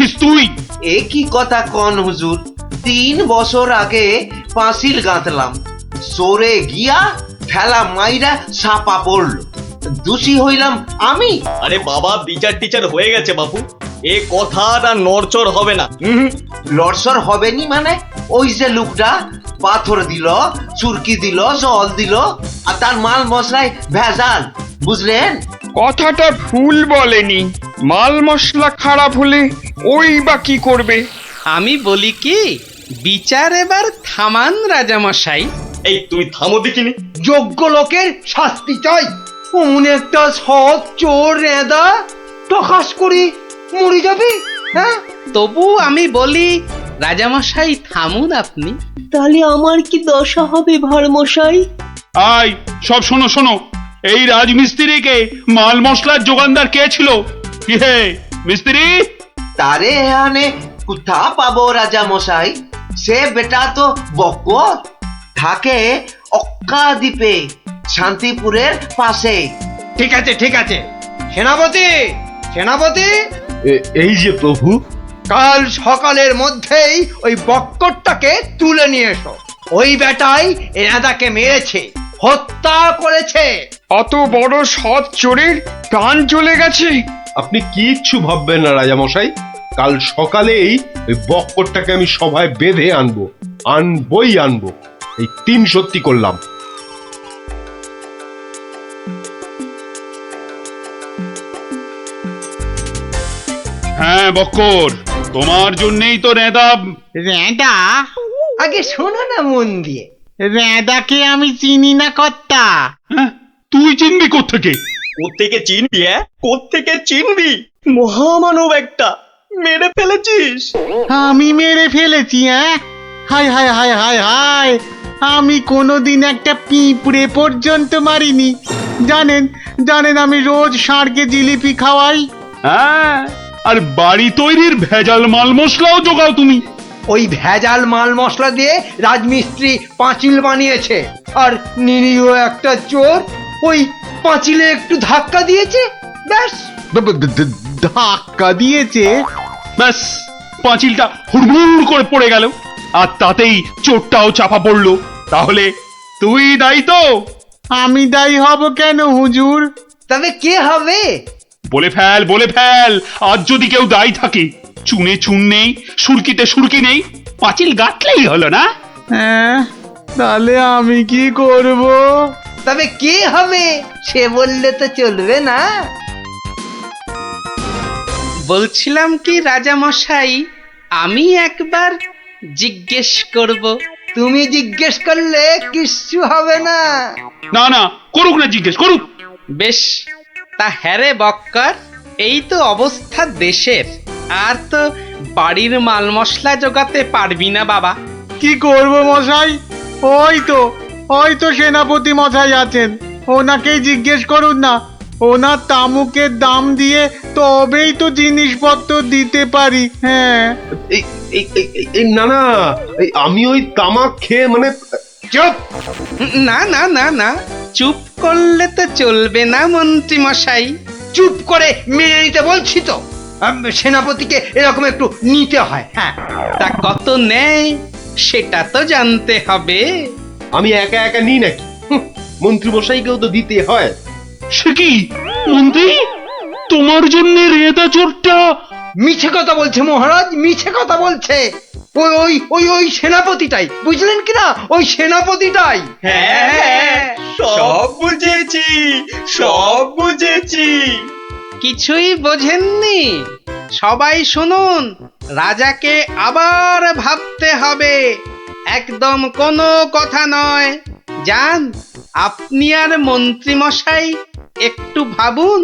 করেছিস তুই? এ কি কথা কন হুজুর, 3 বছর আগে পাঁচিল গাঁথলাম, সরে গিয়া ঠেলা মাইরা সাপা পড়লো, দোষী হইলাম আমি? আরে বাবা, বিচার টিচার হয়ে গেছে বাপু, এ কথা আর নড়চড় হবে না। লড়সর হবে নি মানে? ওই যে লোকটা পাথর দিল, চুরকি দিল, জল দিল, আর তার মাল মশলায় ভেজাল, বুঝলেন? কথাটা ভুল বলেনি। মাল মশলা খারাপ হলে ওই বা কি করবে? আমি বলি কি, বিচার এবার থামান রাজামশাই। এই তুমি থামো দেখিনি। যোগ্য লোকের শাস্তি চাই। অমন একটা সৎ চোর রেঁদা টকাস করে মরে যাবে, হ্যাঁ? তবু আমি বলি রাজামশাই থামুন আপনি। তাহলে আমার কি দশা হবে ভাড়মশাই? আয় সব শোনো শোনো, এই রাজমিস্ত্রিকে মাল মশলার যোগানদার কে ছিল? কি হে মিস্ত্রি? তারে এখানে কোথা পাবো রাজা মশাই? সে বেটা তো বকর, থাকে অক্কা দ্বীপে, শান্তিপুরের পাশে। ঠিক আছে ঠিক আছে, সেনাপতি সেনাপতি, এই যে প্রভু। কাল সকালের মধ্যেই ওই বক্করটাকে তুলে নিয়ে এসো। ওই বেটাই রেঁদাকে মেরেছে, হত্যা করেছে। অত বড় সৎ চোরের প্রাণ চলে গেছে? আপনি কিচ্ছু ভাববেন না রাজামশাই, কাল সকালেই ওই বক্করটাকে আমি সভায় বেঁধে আনবই আনবো। এই 3 সত্যি করলাম। হ্যাঁ বক্কর, তোমার জন্যই তো রেঁদা। রেঁদা? আগে শোনো না মন দিয়ে। রেঁদাকে আমি চিনি না কর্তা। হ্যাঁ, তুই চিনবি কোত্থেকে? কোত্থেকে চিনবি? কোত্থেকে চিনবি? মহামানব একটা, মেরে ফেলেছিস। আমি মেরে ফেলেছি? হায় হায় হায় হায় হায়, আমি কোনোদিন একটা পিঁপড়ে পর্যন্ত মারিনি। জানেন জানেন আমি রোজ ষাঁড়কে জিলিপি খাওয়াই। হ্যাঁ, আর বাড়ি তৈরির ভেজাল মাল মশলাও জোগাও তুমি। ওই ভেজাল মাল মশলা দিয়ে রাজমিস্ত্রি পাঁচিল বানিয়েছে, আর নিরীহ একটা চোর ওই পাঁচিলে একটু ধাক্কা দিয়েছে, ব্যাস। ধাক্কা দিয়েছে? ব্যাস, পাঁচিলটা হুড়মুড় করে পড়ে গেল, আর তাতেই চোরটাও চাপা পড়লো। তাহলে তুই দায়ী তো? আমি দায়ী হব কেন হুজুর? তবে কে হবে? বলে ফেল, আজ যদি কেউ দায়ী থাকে। চুনে চুন নেই, সুরকিতে সুরকি নেই, পাঁচিল গাঁথলেই হলো না? হ্যাঁ, তাহলে আমি কি করব? তবে কে হবে সে বললে তো চলবে না। বলছিলাম কি রাজামশাই, আমি একবার জিজ্ঞেস করব। তুমি জিজ্ঞেস করলে কিচ্ছু হবে না। না না, করুক না, জিজ্ঞেস করুক। বেশ, তা হ্যারে বক্কর, এই তো অবস্থা দেশের, আর তো বাড়ির মাল মশলা জোগাতে পারবি না বাবা। কি করব মশাই? ওই তো সেনাপতি মশাই আছেন, ওনাকেই জিজ্ঞেস করুন না। ওনার তামুকের দাম দিয়ে তবেই তো জিনিসপত্র দিতে পারি। হ্যাঁ। না, আমি ওই তামাক খেয়ে চুপ! না না না না, চুপ করলে তো চলবে না মন্ত্রী মশাই। চুপ করে মেনে নিতে বলছি তো। সেনাপতিকে এরকম একটু নিতে হয়। হ্যাঁ, তা কত নেয় সেটা তো জানতে হবে। আমি একা একা নিই নাকি? মন্ত্রী মশাইকেও তো দিতে হয়। সে কি মন্ত্রী, তোমার জন্য রেঁদা চোরটা? মিছে কথা বলছে মহারাজ, মিছে কথা বলছে। ওই ওই ওই ওই সেনাপতিটাই, বুঝলেন কিনা? ওই সেনাপতিটাই। হ্যাঁ, সব বুঝেছি, সব বুঝেছি। কিছুই বোঝেননি? সবাই শুনুন, রাজাকে আবার ভাবতে হবে, একদম কোনো কথা নয়। যান, আপনি আর মন্ত্রী মশাই একটু ভাবুন।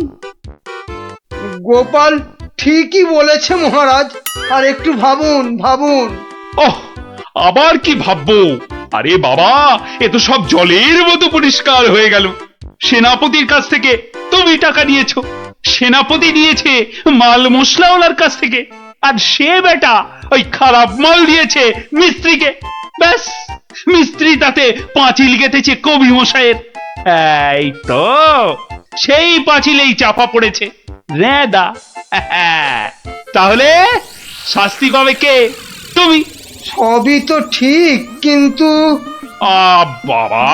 গোপাল ঠিকই বলেছে মহারাজ, আর একটু ভাবুন ভাবুন। ওহ, আবার কি ভাববো? আরে বাবা, এ তো সব জলের মতো পরিষ্কার হয়ে গেল। সেনাপতির কাছ থেকে তুমি টাকা নিয়েছো, সেনাপতি নিয়েছে মাল মশলাওয়ালার কাছ থেকে, আর সে বেটা ওই খারাপ মাল দিয়েছে মিস্ত্রিকে। ব্যাস, মিস্ত্রি তাতে পাঁচিল গেঁথেছে কবি মশাইয়ের। এই তো সেই পাঁচিলেই চাপা পড়েছে রেঁদা। তাহলে শাস্তি পাবে কে? তুমি। সবই তো ঠিক, কিন্তু বাবা,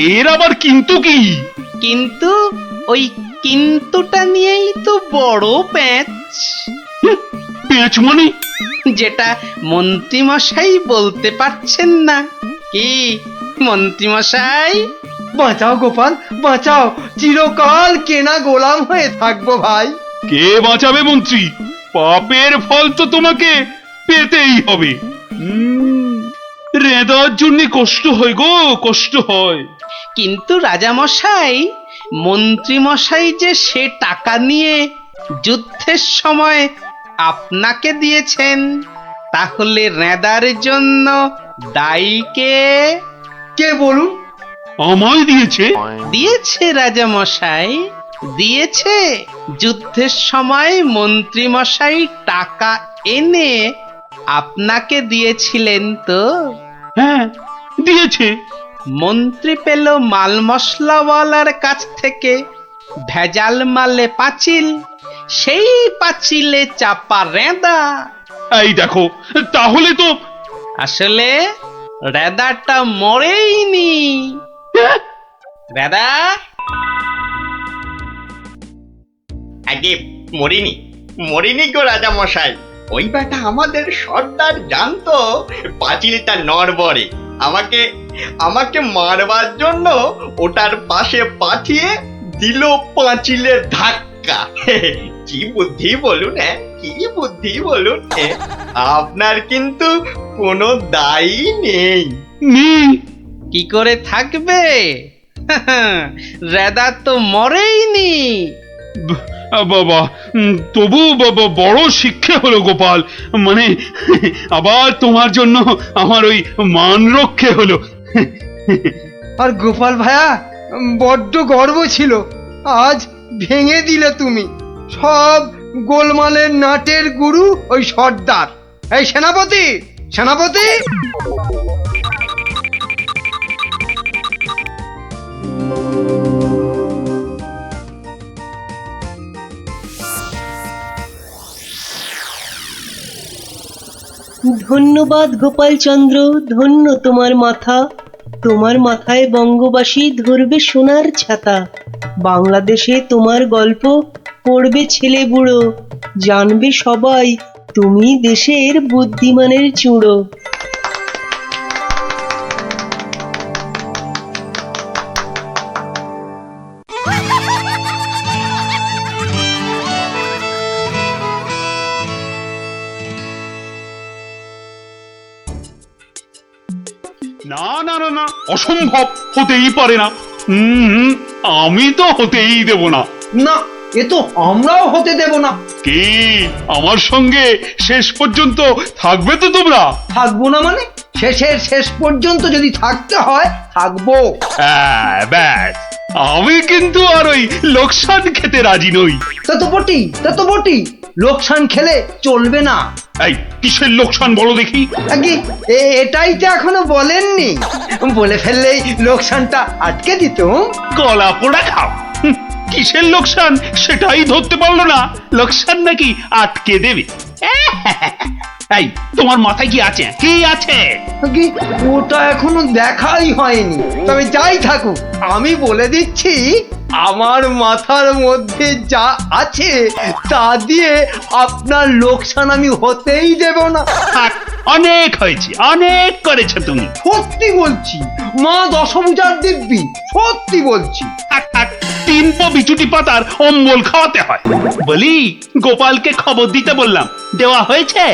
এর আবার কিন্তু কি? কিন্তু ওই কিন্তুটা নিয়েই তো বড় প্যাঁচ, পেঁচ মানে? যেটা মন্ত্রীমশাই বলতে পারছেন না। কি মন্ত্রীমশাই? বাঁচাও গোপাল, বাঁচাও, চিরকাল কেনা গোলাম হয়ে থাকবো ভাই। কে বাঁচাবে মন্ত্রী? পাপের ফল তো তোমাকে পেতেই হবে। রেদার জন্য কষ্ট হয় গো, কষ্ট হয়। কিন্তু রাজামশাই, মন্ত্রীমশাই যে সে টাকা নিয়ে যুদ্ধের সময় আপনাকে দিয়েছেন, তাহলে রেদার জন্য দায়ী কে? কে বলুন? আমায় দিয়েছে? দিয়েছে রাজামশাই, দিয়েছে। যুদ্ধের সময় মন্ত্রীমশাই টাকা এনে আপনাকে দিয়েছিলেন তো? হ্যাঁ, দিয়েছে। মন্ত্রী পেল মাল মশলাওয়ালার কাছ থেকে ভেজাল মালে পাঁচিল, সেই পাঁচিলে চাপা রেঁদা। এই দেখো, তাহলে তো আসলে রেঁদাটা মরেইনি। রেঁদা আগে মরিনি, মরিনি গো রাজা মশাই। ওই বেটা আমাদের সর্দার জানতো পাঁচিলটা নড়বড়ে, আমাকে আমাকে মারবার জন্য ওটার পাশে পাঠিয়ে দিল পাঁচিলের ধাক্কা। কি বুদ্ধি বলুন, হ্যাঁ, কি বুদ্ধি বলুন। আপনার কিন্তু কোনো দায়ী নেই। নেই। কি করে থাকবে? রেঁদা তো মরেইনি। বাবা, তবু বাবা বড় শিক্ষা হলো গোপাল। মানে আবার তোমার জন্য আমার ওই মান রক্ষে হলো। আর গোপাল ভায়া, বড্ড গর্ব ছিল, আজ ভেঙে দিলে তুমি। সব গোলমালের নাটের গুরু ওই সর্দার। এই সেনাপতি, সেনাপতি! ধন্যবাদ গোপালচন্দ্র, ধন্য তোমার মাথা। তোমার মাথায় বঙ্গবাসী ধরবে সোনার ছাতা। বাংলাদেশে তোমার গল্প পড়বে ছেলে বুড়ো, জানবে সবাই তুমি দেশের বুদ্ধিমানের চূড়ো। না না না না, অসম্ভব, হতেই পারে না। আমি তো হতেই দেব না। না, এ তো আমরাও হতে দেব না। কি আমার সঙ্গে শেষ পর্যন্ত থাকবে তো তোমরা? থাকবো না মানে? শেষের শেষ পর্যন্ত যদি থাকতে হয় থাকবো। হ্যাঁ, ব্যাস। আমি কিন্তু আর ওই লোকসান খেতে রাজি নই। তা তো বটেই, তা তো বটেই। লোকসান খেলে চলবে না। এই কিসের লোকসান বলো দেখি? আগে এটাই তো এখনো বলেননি। বলে ফেললেই লোকসানটা আটকে দিত। গলা পোড়া খাও। কিসের লোকসান সেটাই ধরতে পারলো না, লোকসান নাকি আটকে দেবে। এই তোমার মাথায় কি আছে? কি আছে? আগে ওটা এখনো দেখাই হয়নি। তবে যাই থাকুক, আমি বলে দিচ্ছি, আমার মাথার মধ্যে যা আছে তা দিয়ে আপনার লোকসান আমি হতেই দেব না। থাক, অনেক হয়েছে, অনেক করেছো তুমি। সত্যি বলছি, মা দশভুজার দিব্যি, সত্যি বলছি। থাক থাক, 3 পো বিচুটি পাতার অম্বল খাওয়াতে হয়। বলি, গোপালকে খবর দিতে বললাম, দেওয়া হয়েছে?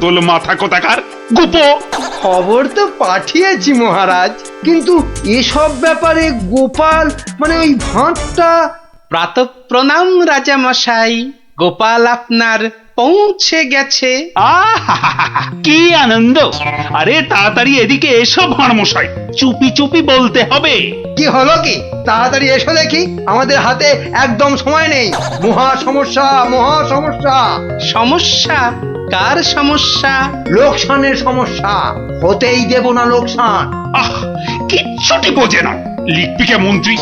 দোল মাথা কোথাকার গুপো। খবর তো পাঠিয়েছি মহারাজ, কিন্তু এসব ব্যাপারে গোপাল মানে ওই ভাঁটটা। প্রাতঃ প্রণাম রাজামশাই, গোপাল আপনার পৌঁছে গেছে। কি আনন্দ! আরে তাড়াতাড়ি এদিকে এসো ভাঁড়মশাই, চুপি চুপি বলতে হবে। কি হলো কি? তাড়াতাড়ি এসো দেখি, আমাদের হাতে একদম সময় নেই। মহা সমস্যা, মহা সমস্যা। সমস্যা? কার সমস্যা? লোকসানের সমস্যা। হতেই দেব না লোকসান। কিচ্ছুটি বোঝে না। লিখপিকা মন্ত্রী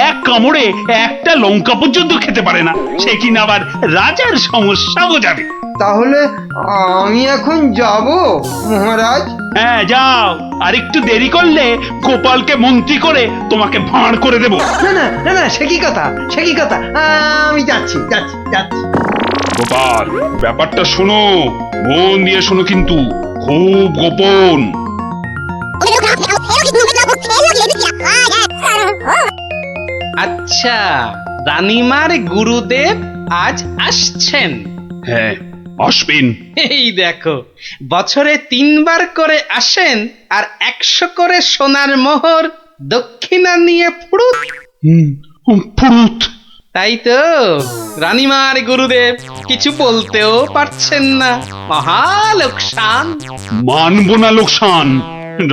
এক কামড়ে একটা লঙ্কা পর্যন্ত খেতে পারে না, সে কিনা আবার রাজার সমস্যা বোঝাবে। তাহলে আমি এখন যাব মহারাজ? হ্যাঁ যাও, আর একটু দেরি করলে গোপালকে মন্ত্রী করে তোমাকে ভাঁড় করে দেব। না না না না, সে কি কথা, সে কি কথা, আমি যাচ্ছি যাচ্ছি যাচ্ছি। গোপাল, ব্যাপারটা শোনো, মন দিয়ে শোনো, কিন্তু খুব গোপন। আচ্ছা, রানীমার গুরুদেব আজ আসছেন? হ্যাঁ, আসবেন। এই দেখো, বছরে 3বার করে আসেন, আর 100 করে সোনার মোহর দক্ষিণা নিয়ে ফুরুত। ফুরুত। তাই তো, রানীমার গুরুদেব কিছু বলতেও পারছেন না। মহা লোকসান। মানবো না লোকসান।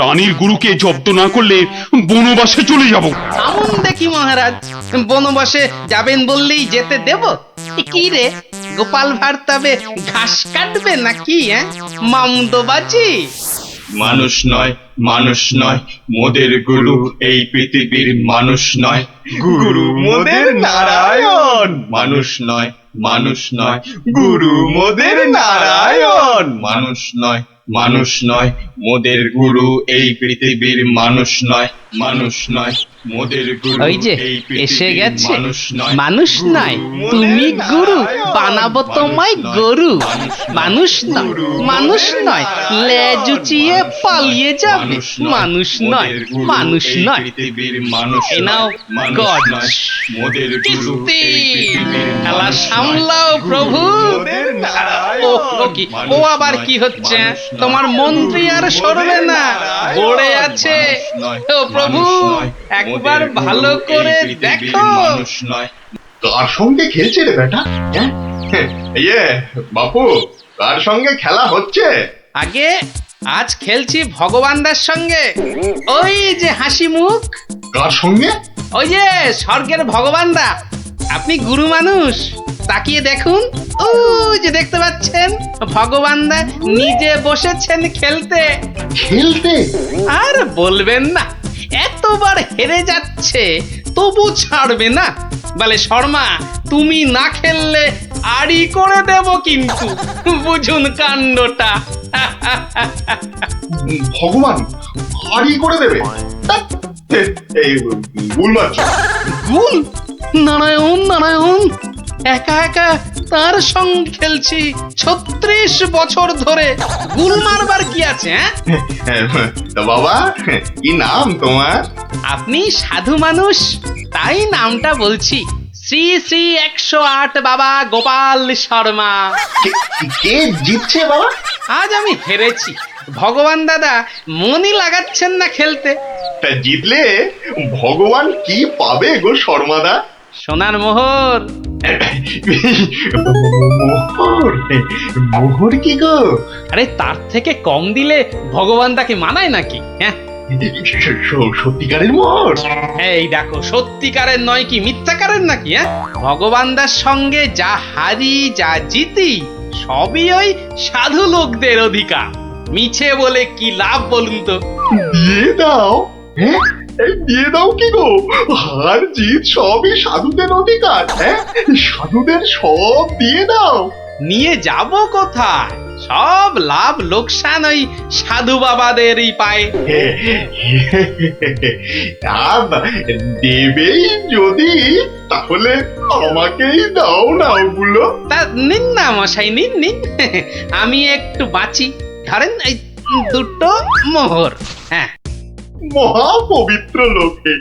রানীর গুরুকে জব্দ না করলে বনবাসে চলে যাব। আমন দেখি মহারাজ, বনবাসে যাবেন বললেই যেতে দেব? কি রে, গোপাল ভাঁড় তবে ঘাস কাটবে নাকি? মামদোবাজি। মানুষ নয়, মানুষ নয়, মোদের গুরু এই পৃথিবীর মানুষ নয়, গুরু মোদের নারায়ণ। মানুষ নয়, মানুষ নয়, গুরু মোদের নারায়ণ। মানুষ নয়, মানুষ নয়, মোদের গুরু এই পৃথিবীর মানুষ নয়, মানুষ নয়, মোদের গুরু ওই যে এই এসে পৃথিবীর গেছে। মানুষ নয়, মানুষ নয়, তুমি গুরু, বানাবো তোমায় গরু। মানুষ নয়, মানুষ নয়, লেজ উঁচিয়ে পালিয়ে যাবে। মানুষ নয়, মানুষ নয়। পৃথিবীর মানুষ এই নাও মানুষ গজ। নয়, মোদের গুরু কিস্তি। এই পৃথিবীর খেলা মানুষ সামলাও নয়, প্রভু। মোদের নারায়ণ। ও কি, ও আবার কি হচ্ছে? তোমার মন্ত্রী আর সরবে না, গড়ে আছে। ও প্রভু, একবার ভালো করে দেখো। মানুষ নয়। কার সঙ্গে খেলছে রে বেটা? ইয়ে বাপু, কার সঙ্গে খেলা হচ্ছে? আগে আজ খেলছি ভগবানদার সঙ্গে। ওই যে হাসি মুখ, কার সঙ্গে? ওই যে স্বর্গের ভগবানদা। আপনি গুরু মানুষ, তাকিয়ে দেখুন। ও যে দেখতে পাচ্ছেন, ভগবানদা নিজে বসেছেন খেলতে। খেলতে? আর বলবেন না, এতবার হেরে যাচ্ছে তবু ছাড়বে না। বলে, শর্মা তুমি না খেললে আড়ি করে দেব কিন্তু, বুঝুন কাণ্ডটা। ভগবান হারি করে দেবে? ধ্যাৎ, এই ভুল মারছো। গুল? নারায়ণ নারায়ণ, একা একা তার সঙ্গে খেলছি 36 বছর ধরে। গুল মারবার কি আছে? তা বাবা, কি নাম তোমার? আপনি সাধু মানুষ, তাই নামটা বলছি। শ্রী শ্রী 108 বাবা গোপাল শর্মা। কে জিতছে বাবা? আজ আমি হেরেছি। ভগবান দাদা মনই লাগাচ্ছেন না খেলতে। তা জিতলে ভগবান কি পাবে গো শর্মাদা? সোনার মোহর। মোহর? মোহর কি গো? আরে তার থেকে কম দিলে ভগবান দাকে মানায় নাকি? হ্যাঁ, সত্যিকারের মোহর? এই দেখো, সত্যিকারের নয় কি মিথ্যাকারের নাকি? ভগবানদার সঙ্গে যা হারি যা জিতি সবই ওই সাধু লোকদের অধিকার। মিছে বলে কি লাভ বলুন তো? দিয়ে দাও। হ্যাঁ, এই দিয়ে দাও কি গো? হার জিত সবই সাধুদের অধিকার। হ্যাঁ, সাধুদের সব দিয়ে দাও। নিয়ে যাব কোথায়? সব লাভ লোকসান ওই সাধু বাবাদেরই পায়। দেবেই যদি, তাহলে আমাকেই দাও না ওগুলো। তা নিন না মশাই, নিন নিন। আমি একটু বাঁচি, ধরেন এই 2টো মোহর। হ্যাঁ, মহা পবিত্র লোকে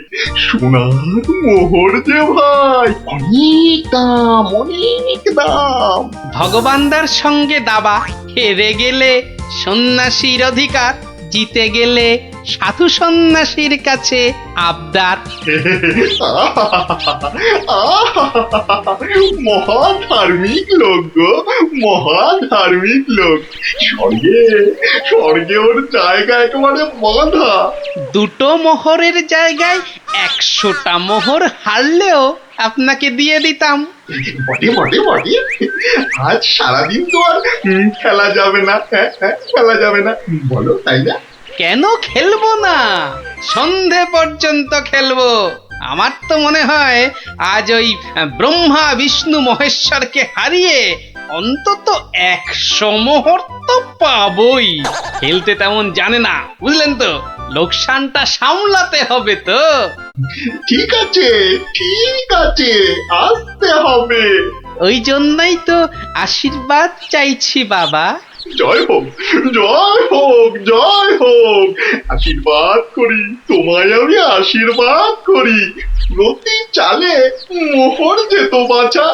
সোনার মোহর যে ভাই, অনেক দাম, অনেক দাম। ভগবানদার সঙ্গে দাবা, হেরে গেলে সন্ন্যাসীর অধিকার, জিতে গেলে সাধু সন্ন্যাসীর কাছে আবদার। মহা ধার্মিক লোক গো, মহা ধার্মিক লোক। স্বর্গে, স্বর্গে ওর জায়গা একেবারে বাঁধা। 2টো মোহরের জায়গায় 100টা মোহর হারলেও আপনাকে দিয়ে দিতাম। বটে বটে বটে, আজ সারাদিন তো আর খেলা যাবে না। খেলা যাবে না, বলো তাই না? কেন খেলবো না? সন্ধে পর্যন্ত খেলবো। আমার তো মনে হয় আজ ওই ব্রহ্মা বিষ্ণু মহেশ্বরকে হারিয়ে অন্তত 100 মোহর তো পাবই। খেলতে তেমন জানে না, বুঝলেন তো, লোকসানটা সামলাতে হবে তো। ঠিক আছে, ঠিক আছে, আসতে হবে। ওই জন্যই তো আশীর্বাদ চাইছি বাবা। জয় হোক, জয় হোক, জয় হোক। আশীর্বাদ করি, তোমায় আমি আশীর্বাদ করি। প্রতি চালে মোহর যেত বাছা।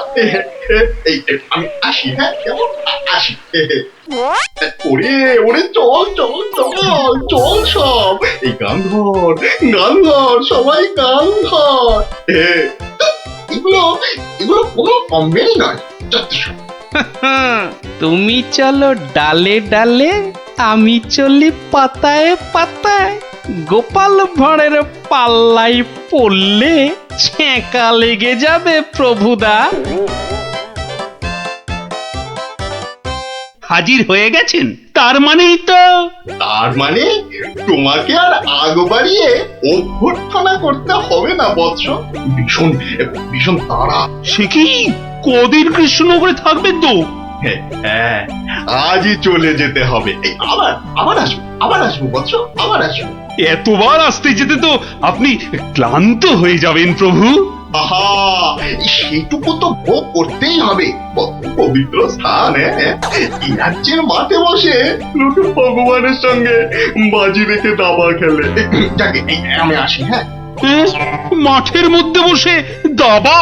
আমি আসি, হ্যাঁ, কেমন আসি। ওরে ওরে, চল চল চল চল সব। এই গান ধর, গান ধর, সবাই গান ধর। এগুলো এগুলো কোনো কমেই নয়। যথেষ্ট। তুমি চলো ডালে ডালে, আমি চলি পাতায় পাতায়। গোপাল ভাঁড়ের পাল্লাই পড়লে ছ্যাঁকা লেগে যাবে প্রভুদা। হাজির হয়ে গেছেন, তার মানেই তো তার মানে তোমাকে আর আগ বাড়িয়ে অভ্যর্থনা করতে হবে না বৎস। ভীষণ ভীষণ তাড়া। সে কি কদিন কৃষ্ণনগরে থাকবেন তো? হ্যাঁ, আজই চলে যেতে হবে। এই আবার আবার আসবো, আবার আসবো বৎস, আবার আসবো। এতবার আসতে যেতে তো আপনি ক্লান্ত হয়ে যাবেন প্রভু। আহা, সেটুকু তো ভোগ করতেই হবে। পবিত্র স্থান, এই রাজ্যের মাঠে বসে দুটো ভগবানের সঙ্গে বাজি রেখে দাবা খেলে। যাকে আমি আসি, হ্যাঁ। মাঠের মধ্যে বসে দাবা,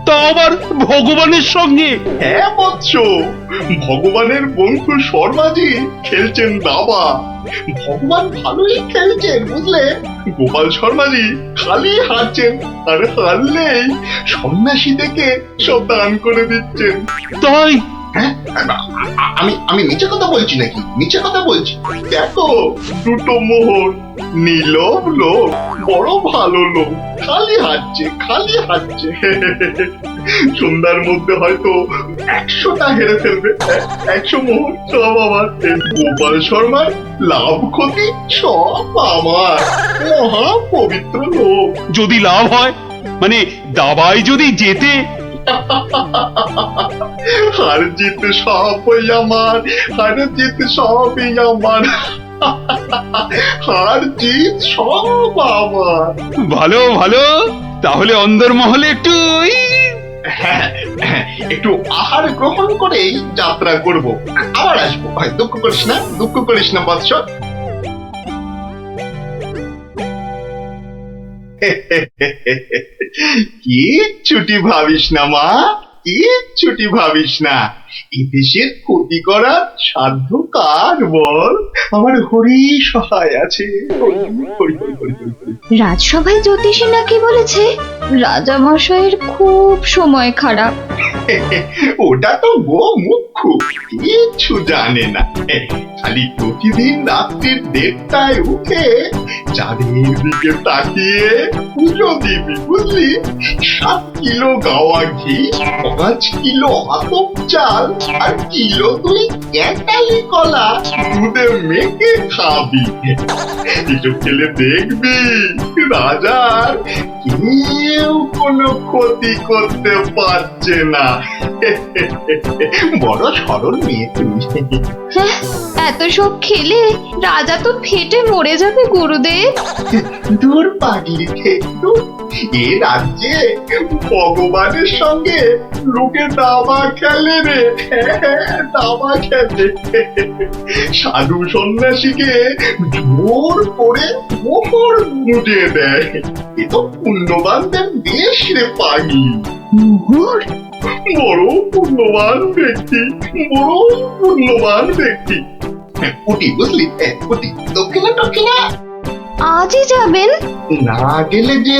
তা আবার ভগবানের সঙ্গে? হ্যাঁ বৎস, ভগবানের বন্ধু শর্মাজি খেলছেন দাবা। ভগবান ভালোই খেলছেন, বুঝলে। গোপাল শর্মাজি খালি হারছেন, আর হারলেই সন্ন্যাসী থেকে সব দান করে দিচ্ছেন। তাই? হ্যাঁ, আমি আমি মিছে কথা বলছি নাকি? মিছে কথা বলছি? দেখো, দুটো মোহর, নীলব লোক, বড় ভালো লোক, খালি হাঁটছে, খালি হাঁটছে। সন্ধ্যার মধ্যে হয়তো 100টা হেরে ফেলবে। 100 মোহর সব আমার। গোপাল শর্মার লাভ ক্ষতি সব আমার। মহা পবিত্র লোক। যদি লাভ হয়, মানে দাবায় যদি জেতে? হার জিত সবই আমার, হার জিত সবই আমার, হার জিত সব আমার। ভালো ভালো, তাহলে অন্দরমহলে একটু হ্যাঁ, একটু আহার গ্রহণ করেই যাত্রা করব। আবার আসবো, দুঃখ করিস না, দুঃখ করিস না বৎস। কি ছুটি ভাবিস না মা, কি ছুটি ভাবিস না। এই দেশের ক্ষতি করার সাধ্য কার বল? আমার হরি সহায় আছে। রাজসভায় জ্যোতিষী নাকি বলেছে রাজা মশাইয়ের খুব সময় খারাপ। ওটা তো গো মুখ্য, কিচ্ছু জানে না। খালি প্রতিদিন রাত্রির 1:30টায় উঠে চাঁদের দিকে তাকিয়ে পুজো দিবি, বুঝলি। 7 কিলো গাওয়া ঘি, 5 কিলো আতপ চাল, আর কিলো 2 ক্যাটালি কলা দুধে মেখে খাবি। এসব খেলে দেখবি রাজার কেউ কোনো ক্ষতি করতে পারছে না। বড় সরল মেয়ে তুমি। এত সব খেলে রাজা তো ফেটে মরে যাবে গুরুদেব। দূর পাগলি খেতু, এ রাজ্যে ভগবানের সঙ্গে লোকে দাবা খেলে রে। দাবা খেলে, সাধু সন্ন্যাসীকে জোর করে মোহর গুঁজে দেয়। এ তো পুণ্যবানদের দেশ রে পাগি। মোহর? বড় পুণ্যবান ব্যক্তি, বড় পুণ্যবান ব্যক্তি। পুটি, বুঝলি, পুটি। দক্ষিণা টক্ষিণা আজই যাবেন? না গেলে যে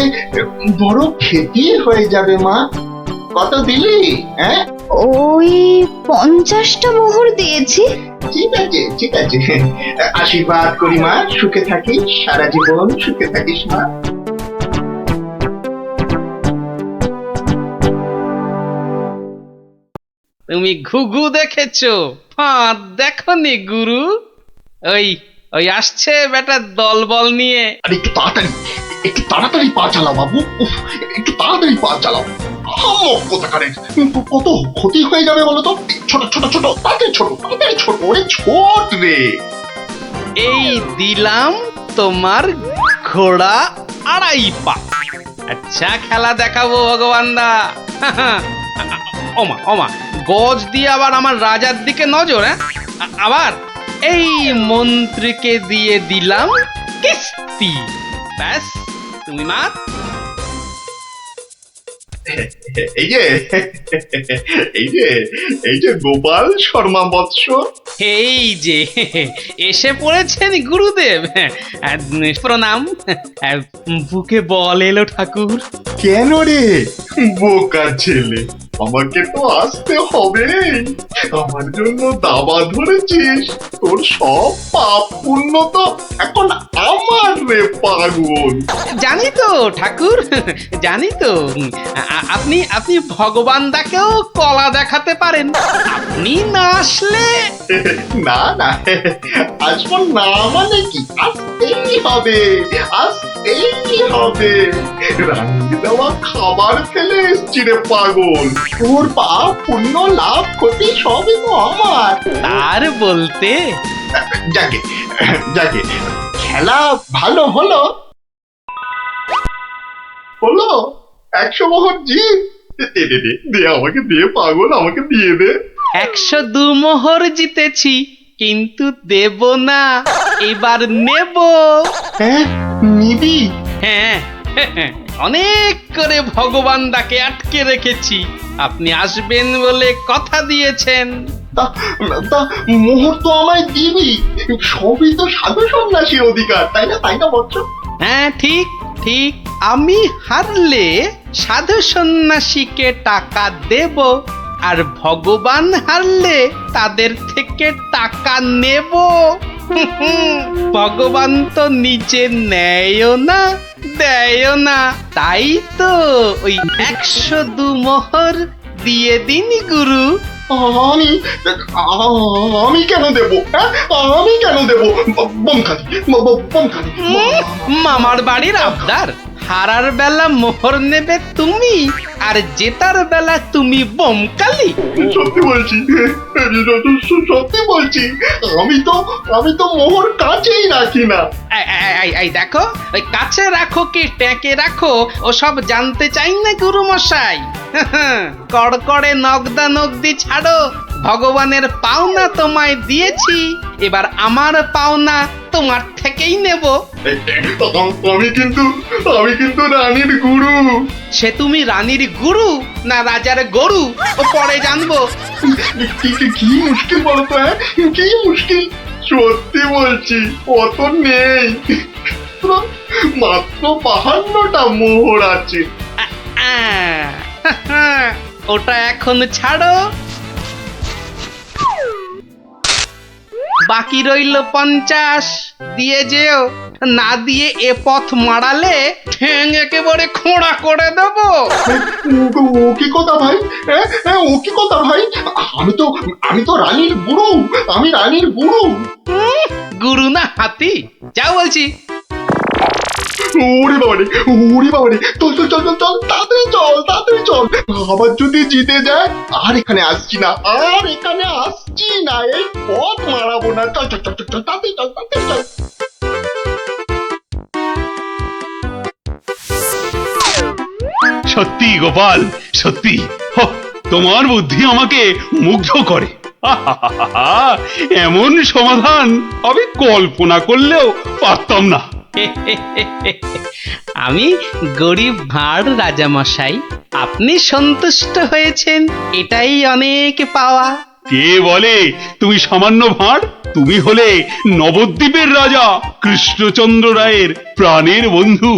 বড় ক্ষতি হয়ে যাবে মা। কত দিলি? হ্যাঁ, ওই 50টা মোহর দিয়েছি। ঠিক আছে, ঠিক আছে। আশীর্বাদ করি মা, সুখে থাকিস, সারা জীবন সুখে থাকিস মা। তুমি ঘুঘু দেখেছো, ফাঁদ দেখনি গুরু? ওই ওই আসছে বেটার দলবল নিয়ে। আর একটু তাড়াতাড়ি, একটু তাড়াতাড়ি পা চালাও বাবু। উফ, একটু তাড়াতাড়ি পা চালাও। হাম্মক কোথাকারের কত ক্ষতি হয়ে যাবে বলো তো। ছোট ছোট ছোট তাড়াতাড়ি ছোট তাড়াতাড়ি ছোট, ওরে ছোট রে। এই দিলাম তোমার ঘোড়া 2.5 পা। আচ্ছা খেলা দেখাবো ভগবান দা। ওমা ওমা, গজ দিয়ে আবার আমার রাজার দিকে নজর। হ্যাঁ, আবার এই মন্ত্রীকে দিয়ে দিলাম কিস্তি। ব্যাস, তুমি মাত। এই যে এই যে এই যে গোপাল শর্মা বৎস। এই যে এসে পড়েছেন গুরুদেব। প্রণাম। বুকে বল এলো ঠাকুর। কেন রে বোকা ছেলে, আমাকে তো আসতে হবে। আমার জন্য দাবা ধরেছিস, তোর সব পাপ পুণ্য তো এখন আমার রে পাগল। জানি তো ঠাকুর, জানি তো। আপনি আপনি ভগবান দাকেও কলা দেখাতে পারেন। আপনি না আসলে না না, আসবো না মানে কি, আসতেই হবে, আসতেই হবে। রান্নি দেওয়া খাবার খেলে এসছি রে পাগল, তোর পাপ পুণ্য লাভ ক্ষতি সবই তো আমার। আর বলতে যাকে যাকে খেলা ভালো হলো হলো। 100 মোহর জিত। দে দে দে দে, আমাকে দে পাগল, আমাকে দিয়ে দে। 102 মোহর জিতেছি, কিন্তু দেব না, এবার নেব। হ্যাঁ নিবি? হ্যাঁ, অনেক করে ভগবান দাকে আটকে রেখেছি। আপনি আসবেন বলে কথা দিয়েছেন। তা তা মোহর তো আমায় দিবি, সবই তো সাধু সন্ন্যাসীর অধিকার, তাই না? তাই না বৎস? হ্যাঁ ঠিক ঠিক, আমি হারলে সাধু সন্ন্যাসীকে টাকা দেব, আর ভগবান হারলে তাদের থেকে টাকা নেব। ভগবান তো নিজে নেয়ও না দেয়ও না, তাই তো ওই 102 মোহর দিয়ে দিন গুরু। আমি আমি কেন দেব? হ্যাঁ আমি কেন দেব? বোমখালি বোমখালি। মামার বাড়ির আবদার। হারার বেলা মোহর নেবে তুমি, আর জেতার বেলা তুমি বোমকালি। সত্যি বলছি, সত্যি বলছি, আমি তো মোহর কাছেই রাখি না। এই দেখো, ওই কাছে রাখো কি ট্যাঁকে রাখো ওসব জানতে চাই না গুরু মশাই। কড়কড়ে নগদা নগদি ছাড়ো। ভগবানের পাওনা তোমায় দিয়েছি, এবার আমার পাওনা তোমার থেকেই নেব। আমি কিন্তু রানীর গুরু। সে তুমি রানীর গুরু না রাজার গরু, ও পরে জানবো। কি মুশকিল বলতো? হ্যাঁ কি মুশকিল? সত্যি বলছি, অত নেই, মাত্র 52টা মোহর আছে। ওটা এখন ছাড়ো, বাকি রইল 50। দিয়ে যেও, না দিয়ে এ পথ মারালে ঠ্যাং একেবারে খোঁড়া করে দেব। ও কি কথা ভাই? ও কি কথা ভাই? আমি তো রানীর গুরু, আমি রানীর গুরু। গুরু না হাতি, যা বলছি। ওরে বাবারে, চল চল চল চল চল, তাড়াতাড়ি চল। আবার যদি জিতে যায় আর এখানে আসছি না, এই পথ মারাবো না। চল চল চল চল, তাড়াতাড়ি চল। সত্যি গোপাল, সত্যি তোমার বুদ্ধি আমাকে মুগ্ধ করে। এমন সমাধান আমি কল্পনা করলেও পারতাম না। আমি গরিব ভাঁড় রাজামশাই, আপনি সন্তুষ্ট হয়েছেন, এটাই অনেক পাওয়া। কে বলে তুমি সামান্য ভাঁড়? তুমি হলে নবদ্বীপের রাজা কৃষ্ণচন্দ্র রায়ের প্রাণের বন্ধু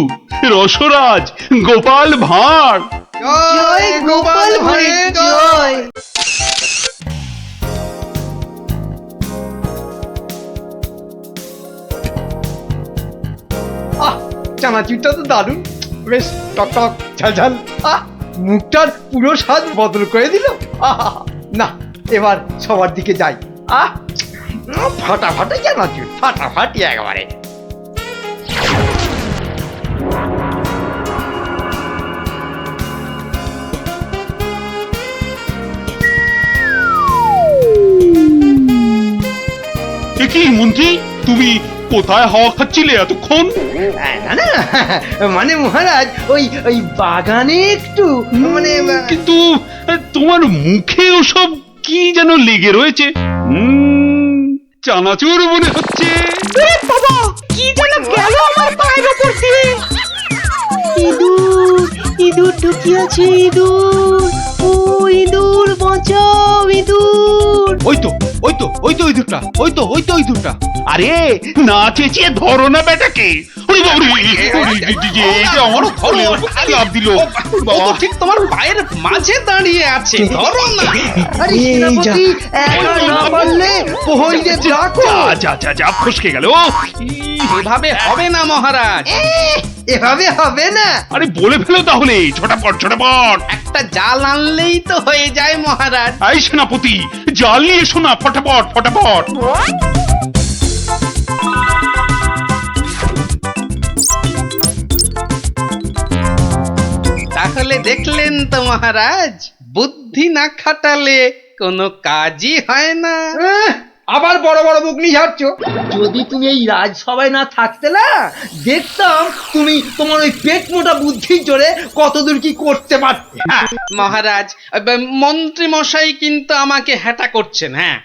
রসরাজ গোপাল ভাঁড়। জয় গোপাল ভাঁড়ের জয়। চানাচুরটা তো দারুণ, বেশ টক টক ঝাল ঝাল। মুখটার পুরো স্বাদ বদল করে দিল। না, এবার সবার দিকে যাই। ফাটাফাটি চানাচুর, ফাটাফাটি একেবারে। কি মন্ত্রী, তুমি কোথায় হাওয়া খাচ্ছিলে এতক্ষণ? না না, মানে মহারাজ ওই বাগানে একটু মানে কিন্তু তোমার মুখে ওসব কি যেন লেগে রয়েছে। চানাচুর মনে হচ্ছে। বাবা কি যেন গেল আমার পায়ের উপর দিয়ে। ইঁদুর ইঁদুর ঢুকিয়াছে, ইঁদুর, ও ইঁদুর বাঁচাও, ইঁদুর। ওই তো ইঁদুরটা, ওই তো ইঁদুরটা। আরে না চেঁচিয়ে ধরো না বেটাকে। ওরে বাবারে, এই যে আমার ঘরে লাফ দিল। ও তো ঠিক তোমার পায়ের মাঝে দাঁড়িয়ে আছে, ধরো না। আরে সেনাপতি, একা না পারলে প্রহরীদের ডাকো। যা ফসকে গেল। এভাবে হবে না মহারাজ। এভাবে হবে না। আরে বলে ফেলো তাহলে, ছোটাপট। একটা জাল আনলেই তো হয়ে যায় মহারাজ। এই সেনাপতি, জাল নিয়ে এসো না, ফটাফট। তাহলে দেখলেন তো মহারাজ, বুদ্ধি না খাটালে কোনো কাজই হয় না। আবার বড় বড় বুকনি ঝাড়ছ। যদি তুমি এই রাজসভায় না থাকতে না, দেখতাম তুমি তোমার ওই পেট মোটা বুদ্ধির জোরে কতদূর কি করতে পারতে। মহারাজ, মন্ত্রী মশাই কিন্তু আমাকে হ্যাটা করছেন। হ্যাঁ,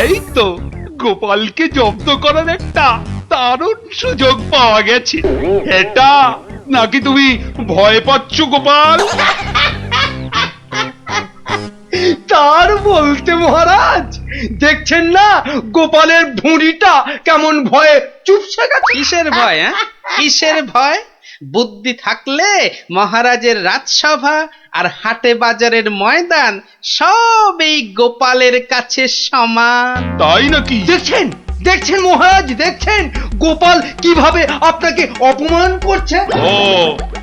এই তো গোপালকে জব্দ করার একটা দারুণ সুযোগ পাওয়া গেছে। এটা নাকি তুমি ভয় পাচ্ছ গোপাল? তার বলতে মহারাজ, দেখছেন না গোপালের ভুঁড়িটা কেমন ভয়ে চুপসে গেছে। কিসের ভয়? কিসের ভয়? বুদ্ধি থাকলে মহারাজের রাজসভা আর হাটে বাজারের ময়দান সব এই গোপালের কাছে সমান। তাই নাকি? দেখছেন মহারাজ, দেখছেন গোপাল কিভাবে আপনাকে অপমান করছে। ও,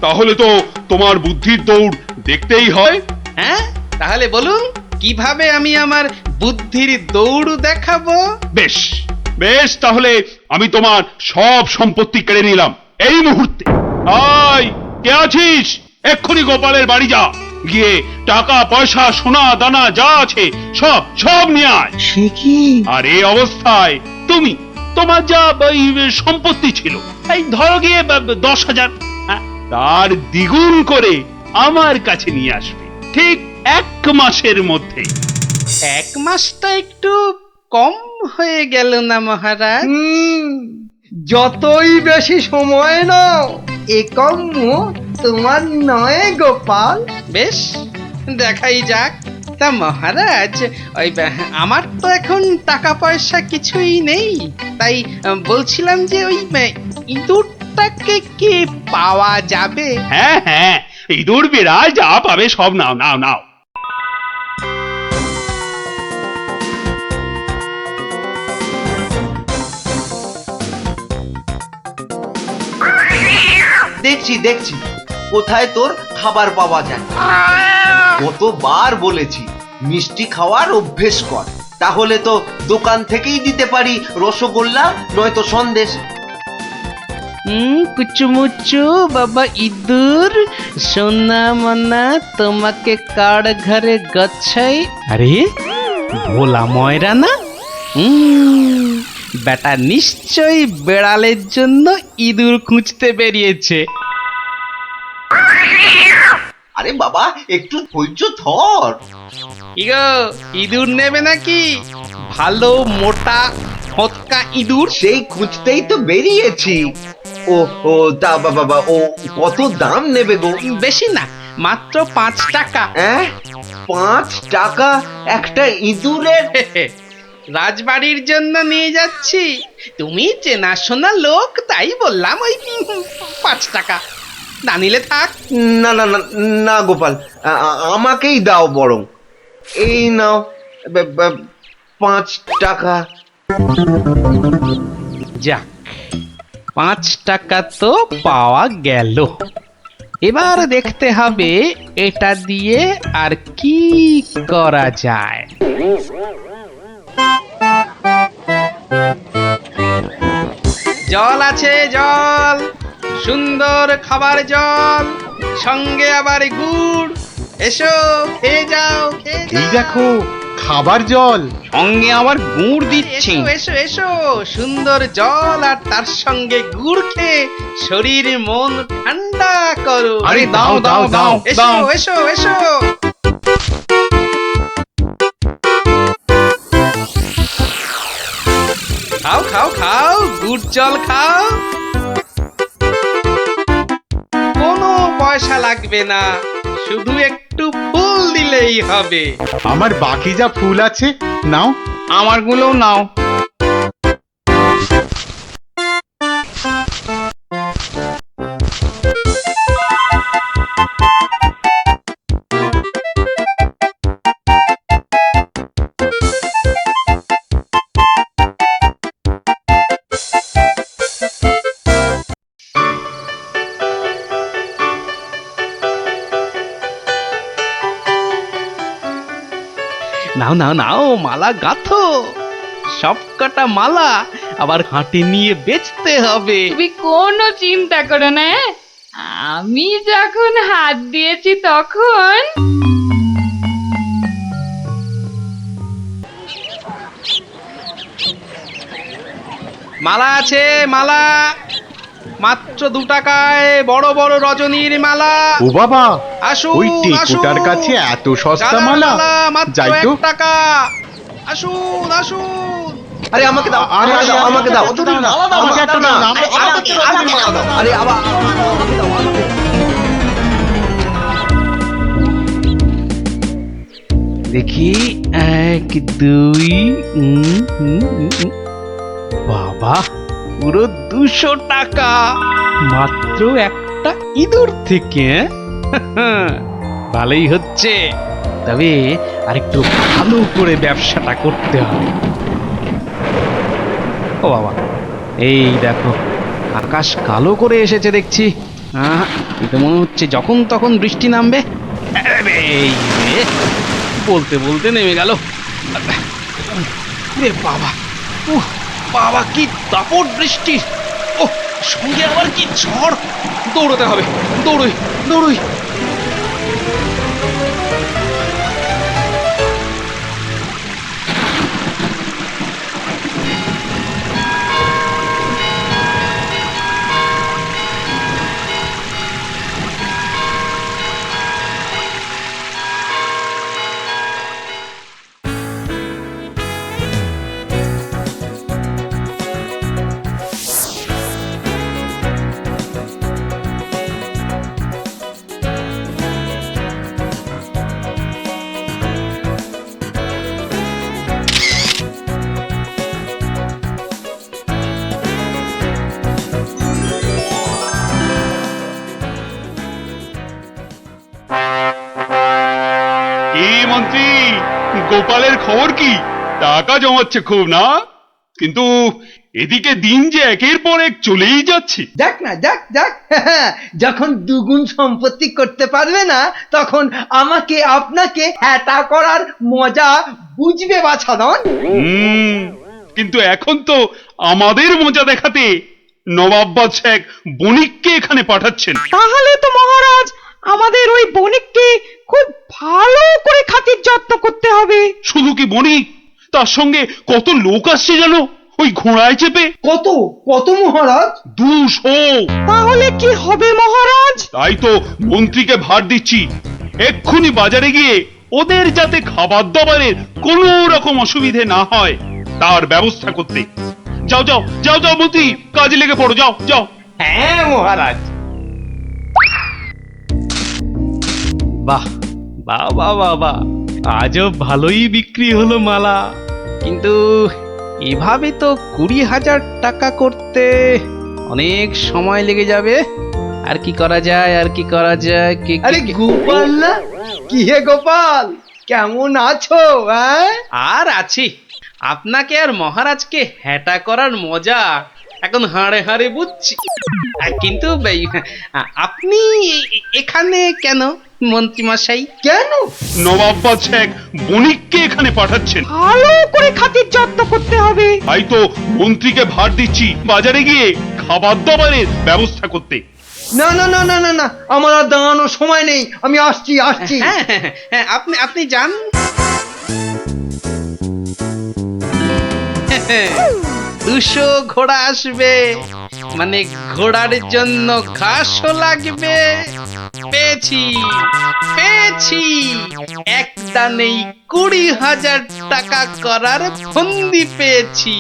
তাহলে তো তোমার বুদ্ধির দৌড় দেখতেই হয়। হ্যাঁ, তাহলে বলুন কিভাবে আমি আমার বুদ্ধির দৌড় দেখাবো? বেশ, তাহলে আমি তোমার সব সম্পত্তি কেড়ে নিলাম এই মুহূর্তে। আয়, কে আছিস? এক্ষুনি গোপালের বাড়ি যা, গিয়ে টাকা পয়সা সোনা দানা যা আছে সব নিয়ে আয়। সে কি? আর এই অবস্থায় তুমি তোমার যা সম্পত্তি ছিল, এই ধরো গিয়ে 10,000, তার দ্বিগুণ করে আমার কাছে নিয়ে আসবে, ঠিক 1 মাসের মধ্যে। 1 মাসটা একটু কম হয়ে গেল না মহারাজ? যতই বেশি সময় নাও, এ কম তোমার নয় গোপাল। বেশ, দেখাই যাক। তা মহারাজ, ওই আমার তো এখন টাকা পয়সা কিছুই নেই, তাই বলছিলাম যে ওই ইঁদুরটাকে কি পাওয়া যাবে? হ্যাঁ, ইঁদুর বিড়াল যা পাবে সব নাও। দেখছি কোথায় তোর খাবার পাওয়া যায়। কতবার বলেছি মিষ্টি খাওয়ার অভ্যেস কর, তাহলে তো দোকান থেকেই দিতে পারি রসগোল্লা নয়তো সন্দেশ। কুচুমুচু বাবা ইঁদুর, সোনা মনা তোমাকে কার ঘরে গচ্ছাই। আরে ভোলা ময়রা না? বেটা নিশ্চয়ই বেড়ালের জন্য ইঁদুর খুঁজতে বেরিয়েছে। আরে বাবা, একটু ধৈর্য ধর। ইগো, ইঁদুর নেবে নাকি? ভালো মোটা ফটকা ইঁদুর। সেই খুঁজতেই তো বেরিয়েছি। ও তা বাবা, ও কত দাম নেবে গো? বেশি না, মাত্র 5 টাকা। 5 টাকা একটা ইঁদুরের? রাজবাড়ির জন্য নিয়ে যাচ্ছি, তুমি চেনাশোনা লোক, তাই বললাম ওই 5 টাকা। না নিলে থাক। না গোপাল, আমাকেই দাও বরং। এই নাও 5 টাকা। যাক, 5 টাকা তো পাওয়া গেল। এবার দেখতে হবে এটা দিয়ে আর কি করা যায়। জল আছে, জল, সুন্দর খাবার জল, সঙ্গে আবার গুড়। এসো, খেয়ে যাও। এই দেখো, খাবার জল। সঙ্গে আবার গুড় দিচ্ছি। এসো এসো, সুন্দর জল আর তার সঙ্গে গুড় খেয়ে শরীর মন ঠান্ডা করো। আরে দাও দাও দাও এসো দাও। এসো এসো। খাও খাও খাও, গুড় জল খাও। কোনো পয়সা লাগবে না, শুধু একটু ফুল দিলেই হবে। আমার বাকি যা ফুল আছে নাও। আমারগুলোও নাও। নাও নাও নাও, মালা গাঁথো। সব কটা মালা আবার হাটে নিয়ে বেচতে হবে। তুমি কোনো চিন্তা করো না, হ্যাঁ? আমি যখন হাত দিয়েছি তখন মালা আছে, মালা মাত্র 2 টাকায় বড় বড় রজনীর মালা। ও বাবা, আসুন ওই টেকুটার কাছে এত সস্তা গাঁদার মালা? মাত্র যাই তো। 1 টাকা। আসুন আসুন। আরে আমাকে দাও, আমাকে দাও, আমাকে দাও। আমাকে একটা দাও না। আরে আবার আমাকে দাও, আমাকে। দেখি 1 2 বাবা, পুরো 200 টাকা মাত্র একটা ইঁদুর থেকে। ভালোই হচ্ছে, তবে আরেকটু ভালো করে ব্যবসাটা করতে হবে। ও বাবা, এই দেখো আকাশ কালো করে এসেছে দেখছি। এটা মনে হচ্ছে যখন তখন বৃষ্টি নামবে। এই রে, বলতে বলতে নেমে গেল। রে বাবা, উহ বাবা, কি দাপট বৃষ্টি! ও সঙ্গে আবার কি ঝড়! দৌড়াতে হবে, দৌড়ই দৌড়ই। কি মন্ত্রী, গোপালের খবর কি? টাকা জমাচ্ছে খুব না? কিন্তু এদিকে দিন যে একের পর এক চলেই যাচ্ছে। দেখ না, দেখ দেখ, যখন দুগুণ সম্পত্তি করতে পারবে না তখন আমাকে আপনাকে হ্যাটা করার মজা বুঝবে বাছাধন। কিন্তু এখন তো আমাদের মজা দেখাতে নবাব বাদশাহ এক বণিককে এখানে পাঠাচ্ছেন। তাহলে তো মহারাজ আমাদের ওই বণিককে খুব ভালো করে খাতির যত্ন করতে হবে। শুধু কি বণিক, তার সঙ্গে কত লোক আসছে জানো, ওই ঘোড়ায় চেপে। কত কত মহারাজ? 200। তাহলে কি হবে মহারাজ? তাই তো মন্ত্রীকে ভার দিচ্ছি এক্ষুনি বাজারে গিয়ে ওদের যাতে খাবার দাবারের কোনো রকম অসুবিধে না হয় তার ব্যবস্থা করতে। যাও যাও যাও যাও মন্ত্রী, কাজে লেগে পড়ো, যাও যাও। হ্যাঁ মহারাজ। বাহ বাবা বাবা, আজও ভালোই বিক্রি হলো মালা। কিন্তু এভাবে তো 20,000 টাকা করতে অনেক সময় লেগে যাবে। আর কি করা যায়, আর কি করা যায়? আরে গোপাল না? কি হে গোপাল, কেমন আছো? আর আছি। আপনাকে আর মহারাজকে হ্যাটা করার মজা এখন হাড়ে হাড়ে বুঝছি। কিন্তু আপনি এখানে কেন মন্ত্রী মশাই? কেন? নবাব বাদশাহ এক বণিককে এখানে পাঠাচ্ছেন। ভালো করে খাতির যত্ন করতে হবে। তাই তো মন্ত্রীকে ভার দিচ্ছি বাজারে গিয়ে খাবার দাবারের ব্যবস্থা করতে। না না না না না না, আমার আর দাঁড়ানোর সময় নেই, আমি আসছি আসছি। হ্যাঁ, আপনি যান। 200 ঘোড়া আসবে, মানে ঘোড়ার জন্য ঘাসও লাগবে। পেয়েছি পেয়েছি, এক দানেই 20,000 টাকা করার ফন্দি পেয়েছি।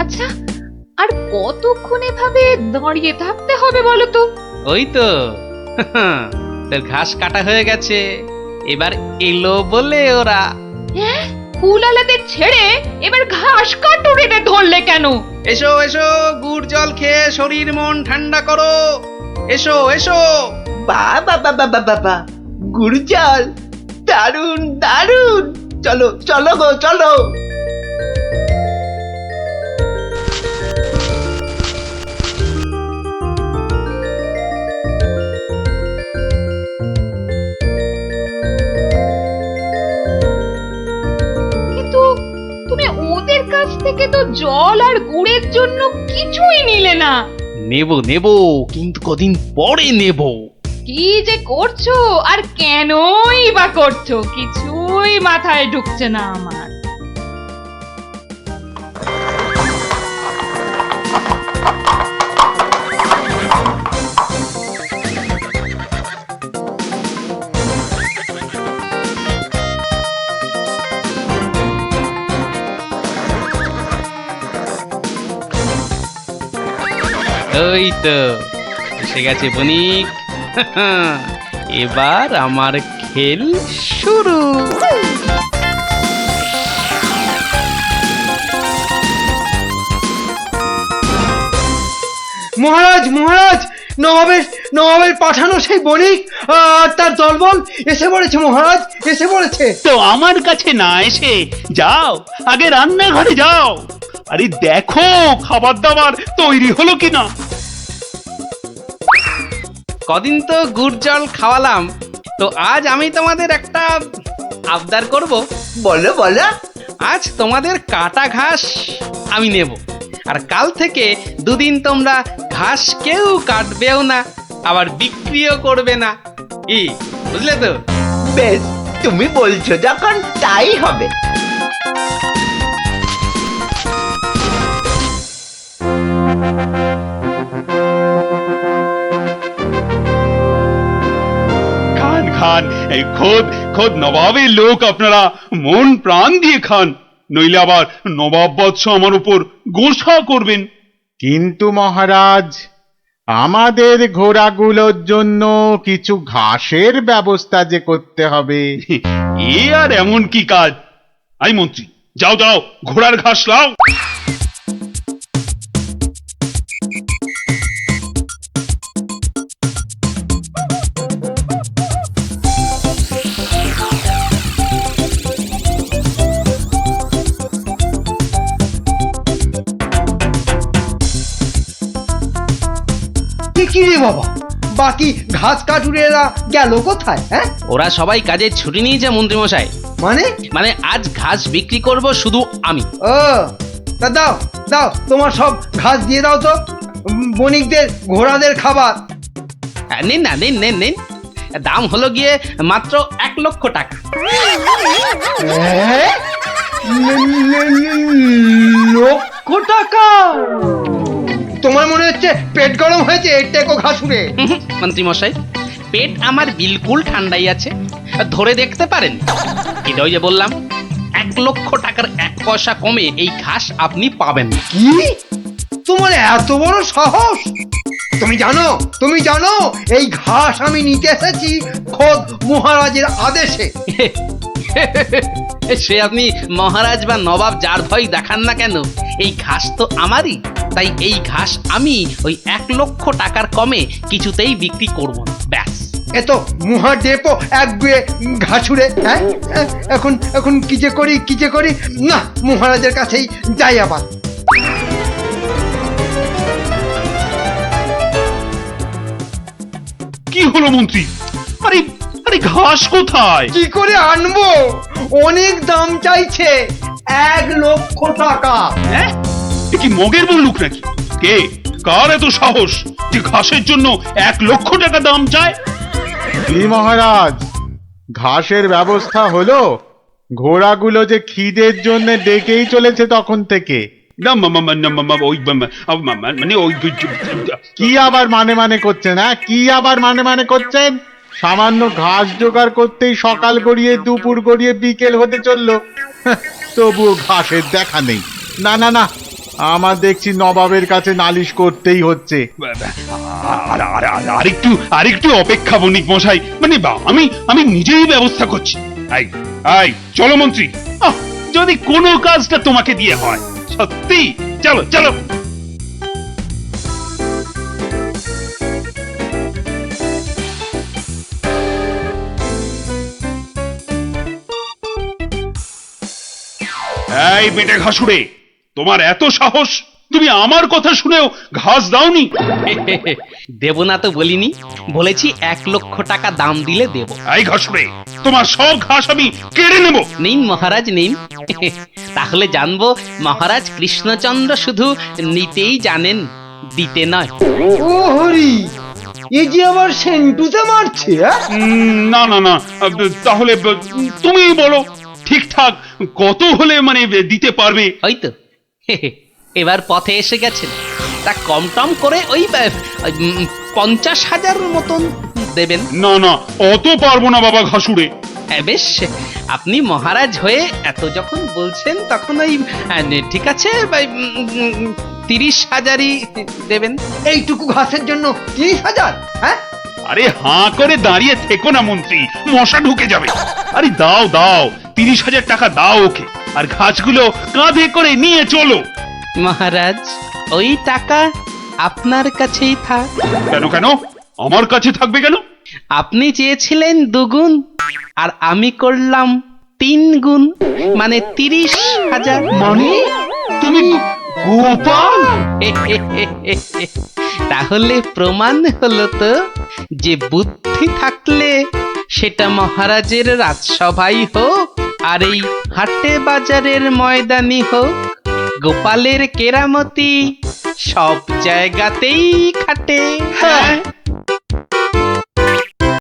আচ্ছা, আর কতক্ষণ এভাবে দাঁড়িয়ে থাকতে হবে বলো তো? ওই তো তোর ঘাস কাটা হয়ে গেছে, এবার এলো বলে ওরা। হ্যাঁ, ফুলালাদের ছেড়ে এবার ঘাস কাটুরিতে ধরলে কেন? এসো এসো, গুড় জল খেয়ে শরীর মন ঠান্ডা করো। এসো এসো। বাবা বাবা বাবা, গুড় জল, দারুন দারুন, চলো চলো গো চলো। কিন্তু তুমি ওদের কাছ থেকে তো জল আর গুড়ের জন্য কিছুই নিলে না। নেব নেব, কিন্তু কদিন পরে নেব। কি যে করছো আর কেনই বা করছো, কিছুই মাথায় ঢুকছে না আমার। ওই তো এসে গেছে বণিক। এবার আমার খেল শুরু। মহারাজ মহারাজ, নবাবের পাঠানো সেই বণিক আর তার দলবল এসে পড়েছে মহারাজ, এসে পড়েছে। তো আমার কাছে না এসে যাও, আগে রান্নাঘরে যাও। আরে দেখো খাবার দাবার তৈরি হলো কিনা। কদিন তো গুড় জল খাওয়ালাম, তো আজ আমি তোমাদের একটা আবদার করব। বলো বলো। আজ তোমাদের কাটা ঘাস আমি নেব, আর কাল থেকে 2 দিন তোমরা ঘাস কেউ কাটবেও না, আবার বিক্রিও করবে না। কি বুঝলে তো? বেশ, তুমি বলছো যখন তাই হবে। খান খান, এই খোদ নবাবের লোক, আপনারা মন প্রাণ দিয়ে খান, নইলে আবার নবাব বৎস আমার উপর গোসা করবেন। কিন্তু মহারাজ, আমাদের ঘোড়াগুলোর জন্য কিছু ঘাসের ব্যবস্থা যে করতে হবে। এ আর এমন কি কাজ? আই মন্ত্রী, যাও যাও, ঘোড়ার ঘাস লাও। কি রে বাবা, বাকি ঘাস কাটুরেরা গেল কোথায়? হ্যাঁ, ওরা সবাই কাজের ছুটি নিয়েছে মন্ত্রীমশাই। মানে আজ ঘাস বিক্রি করব শুধু আমি। ও তা দাও দাও, তোমার সব ঘাস দিয়ে দাও তো, বণিকদের ঘোড়াদের খাবার। নিন না, নিন নিন নিন, দাম হলো গিয়ে মাত্র 1 লক্ষ টাকা। লক্ষ টাকা? তোমার মনে হচ্ছে পেট গরম হয়েছে এর টেকো ঘাসুরে। মন্ত্রী মশাই, পেট আমার বিলকুল ঠান্ডাই আছে, ধরে দেখতে পারেন। কিন্তু ওই যে বললাম, 1 লক্ষ টাকার 1 পয়সা কমে এই ঘাস আপনি পাবেন না। কি? তোমার এত বড় সাহস? তুমি জানো এই ঘাস আমি নিতে এসেছি খোদ মহারাজের আদেশে। সে আপনি মহারাজ বা নবাব যার ভয় দেখান না কেন, এই ঘাস তো আমারই। তাই এই ঘাস আমি ওই 1 লক্ষ টাকার কমে কিছুতেই বিক্রি করব না, ব্যাস। এ তো মুহার ডেপো একগুয়ে ঘাসুরে। হ্যাঁ, এখন কি যে করি না, মহারাজের কাছেই যাই আবার। কি হলো মন্ত্রী? আরে আরে ঘাস কোথায়? কি করে আনবো? অনেক দাম চাইছে, 1 লক্ষ টাকা। হ্যাঁ, এ কি মগের বন্দুক নাকি? কে কার এত সাহস যে ঘাসের জন্য 1 লক্ষ টাকা দাম চায়? কি মহারাজ, ঘাসের ব্যবস্থা হলো? ঘোড়াগুলো যে খিদের জন্য ডেকেই চলেছে তখন থেকে। না ওই মানে ওই কি আবার মানে করছেন? হ্যাঁ, কি আবার মানে করছেন? সামান্য ঘাস জোগাড় করতেই সকাল গড়িয়ে দুপুর গড়িয়ে বিকেল হতে চললো, তবুও ঘাসের দেখা নেই। না না না, আমার দেখছি নবাবের কাছে নালিশ করতেই হচ্ছে। আরেকটু অপেক্ষা বণিক মশাই, মানে আমি নিজেই ব্যবস্থা করছি। আই চলো মন্ত্রী, যদি কোনো কাজটা তোমাকে দিয়ে হয়, সত্যি চলো চলো। এই বেটে ঘাসুড়ে, তোমার এত সাহস, তুমি আমার কথা শুনেও ঘাস দাওনি? দেব না তো বলিনি, বলেছি 1,00,000 টাকা দাম দিলে দেব। এই ঘাসুড়ে, তোমার সব ঘাস আমি কেড়ে নেব। নিন মহারাজ নিন। তাহলে জানবো মহারাজ কৃষ্ণচন্দ্র শুধু নিতেই জানেন, দিতে নয়। ও হরি, এ যে আবার সেন্টুতে মারছে। না না না, তাহলে তুমি বলো ঠিকঠাক কত হলে মানে দিতে পারবে? হয়তো এবার পথে এসে গেছেন, তা কম টম করে ওই 50,000 মতন দেবেন। না না, অত পারবো না বাবা ঘাসুড়ে। বেশ, আপনি মহারাজ হয়ে এত যখন বলছেন তখন ওই ঠিক আছে 30,000ই দেবেন। এইটুকু ঘাসের জন্য 30,000? হ্যাঁ, আরে হাঁ করে দাঁড়িয়ে থেকো না মন্ত্রী, মশা ঢুকে যাবে। আরে দাও দাও, 30,000 টাকা দাও ওকে, আর ঘাসগুলো কাঁধে করে নিয়ে চলো। মহারাজ, ওই টাকা আপনার কাছেই থাক। কেন কেন আমার কাছে থাকবে কেন? আপনি চেয়েছিলেন 2 গুণ, আর আমি করলাম 3 গুণ, মানে 30,000। মানে তুমি গোপাল? তাহলে প্রমাণ হলো তো যে বুদ্ধি থাকলে সেটা মহারাজের রাজসভাই হোক আর এই হাটে বাজারের ময়দানি হোক, গোপালের কেরামতি সব জায়গাতেই খাটে। হ্যাঁ,